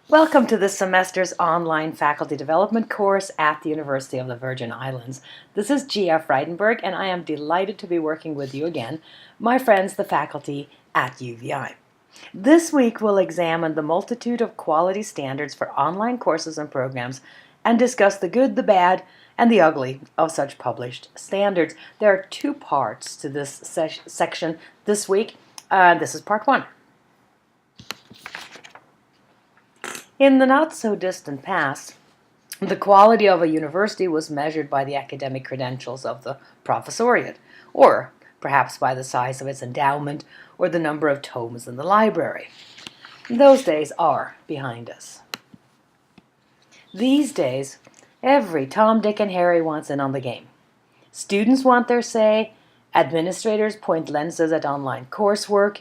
Welcome to this semester's online faculty development course at the University of the Virgin Islands. This is G.F. Reidenberg, and I am delighted to be working with you again, my friends, the faculty at UVI. This week we'll examine the multitude of quality standards for online courses and programs and discuss the good, the bad, and the ugly of such published standards. There are two parts to this section this week. This is part one. In the not-so-distant past, the quality of a university was measured by the academic credentials of the professoriate, or perhaps by the size of its endowment or the number of tomes in the library. Those days are behind us. These days, every Tom, Dick, and Harry wants in on the game. Students want their say, administrators point lenses at online coursework,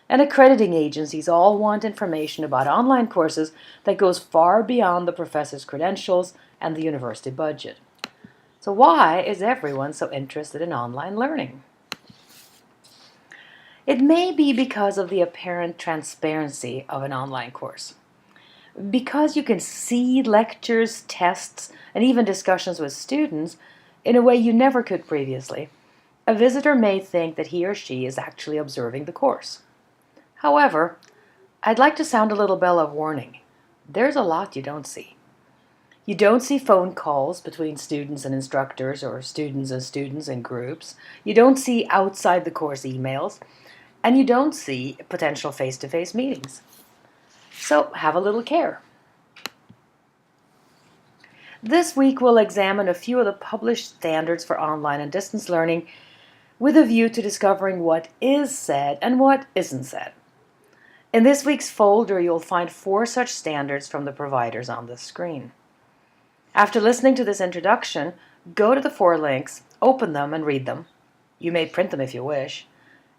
and accrediting agencies all want information about online courses that goes far beyond the professor's credentials and the university budget. So why is everyone so interested in online learning? It may be because of the apparent transparency of an online course. Because you can see lectures, tests, and even discussions with students in a way you never could previously, a visitor may think that he or she is actually observing the course. However, I'd like to sound a little bell of warning. There's a lot you don't see. You don't see phone calls between students and instructors or students and students in groups. You don't see outside the course emails. And you don't see potential face-to-face meetings. So have a little care. This week we'll examine a few of the published standards for online and distance learning with a view to discovering what is said and what isn't said. In this week's folder, you'll find 4 such standards from the providers on this screen. After listening to this introduction, go to the 4 links, open them, and read them. You may print them if you wish,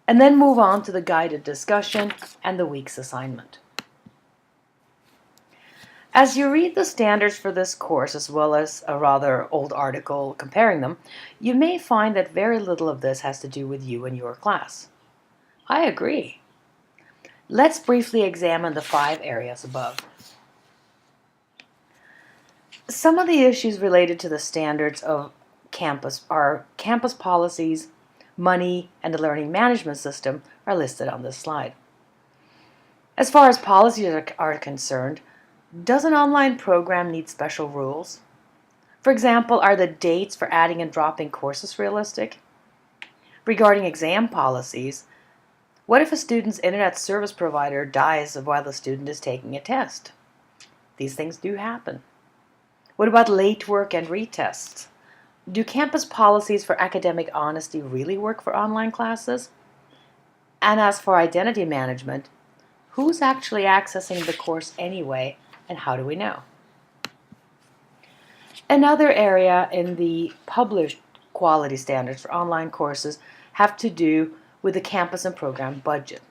and then move on to the guided discussion and the week's assignment. As you read the standards for this course, as well as a rather old article comparing them, you may find that very little of this has to do with you and your class. I agree. Let's briefly examine the 5 areas above. Some of the issues related to the standards of campus are campus policies, money, and the learning management system are listed on this slide. As far as policies are concerned, does an online program need special rules? For example, are the dates for adding and dropping courses realistic? Regarding exam policies, what if a student's internet service provider dies while the student is taking a test? These things do happen. What about late work and retests? Do campus policies for academic honesty really work for online classes? And as for identity management, who's actually accessing the course anyway, and how do we know? Another area in the published quality standards for online courses have to do with the campus and program budget.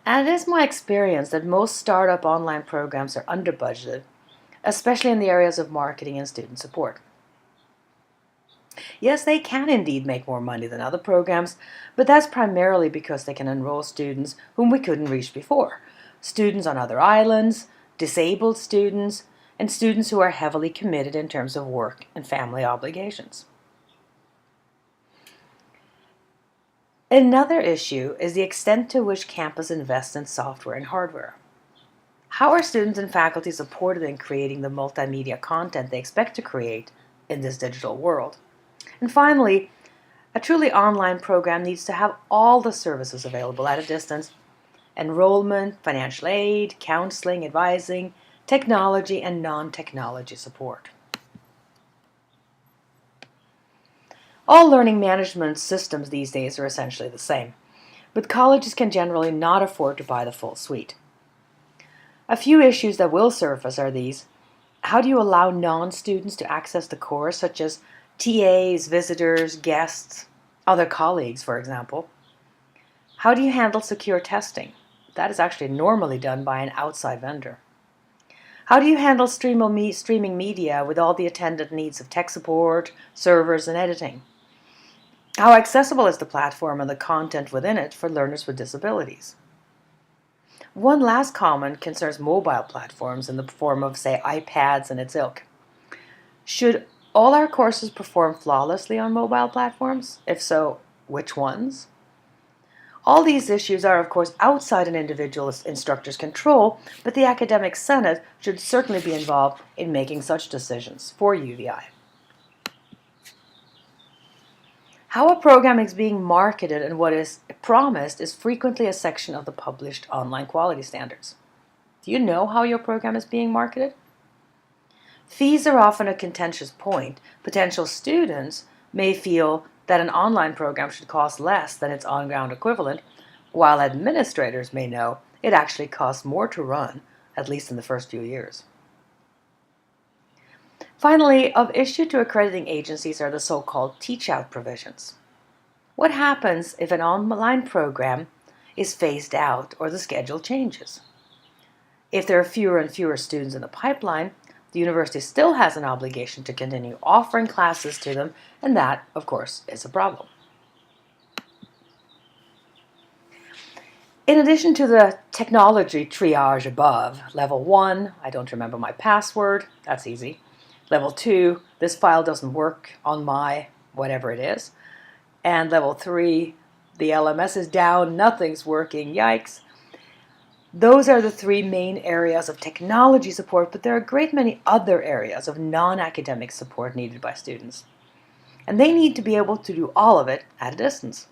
And it is my experience that most startup online programs are under budgeted, especially in the areas of marketing and student support. Yes, they can indeed make more money than other programs, but that's primarily because they can enroll students whom we couldn't reach before. Students on other islands, disabled students, and students who are heavily committed in terms of work and family obligations. Another issue is the extent to which campus invests in software and hardware. How are students and faculty supported in creating the multimedia content they expect to create in this digital world? And finally, a truly online program needs to have all the services available at a distance: enrollment, financial aid, counseling, advising, technology, and non-technology support. All learning management systems these days are essentially the same, but colleges can generally not afford to buy the full suite. A few issues that will surface are these: how do you allow non-students to access the course, such as TAs, visitors, guests, other colleagues, for example? How do you handle secure testing? That is actually normally done by an outside vendor. How do you handle streaming media with all the attendant needs of tech support, servers, and editing? How accessible is the platform and the content within it for learners with disabilities? One last comment concerns mobile platforms in the form of, say, iPads and its ilk. Should all our courses perform flawlessly on mobile platforms? If so, which ones? All these issues are, of course, outside an individual instructor's control, but the Academic Senate should certainly be involved in making such decisions for UVI. How a program is being marketed and what is promised is frequently a section of the published online quality standards. Do you know how your program is being marketed? Fees are often a contentious point. Potential students may feel that an online program should cost less than its on-ground equivalent, while administrators may know it actually costs more to run, at least in the first few years. Finally, of issue to accrediting agencies are the so-called teach-out provisions. What happens if an online program is phased out or the schedule changes? If there are fewer and fewer students in the pipeline, the university still has an obligation to continue offering classes to them, and that, of course, is a problem. In addition to the technology triage above, level 1, I don't remember my password, that's easy. Level 2, this file doesn't work on my whatever it is. And level 3, the LMS is down, nothing's working, yikes. Those are the three main areas of technology support, but there are a great many other areas of non-academic support needed by students. And they need to be able to do all of it at a distance.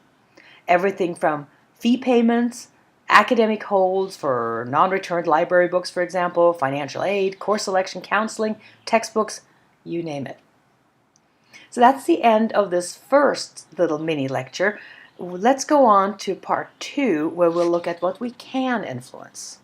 Everything from fee payments, academic holds for non-returned library books, for example, financial aid, course selection, counseling, textbooks, you name it. So that's the end of this first little mini lecture. Let's go on to part 2, where we'll look at what we can influence.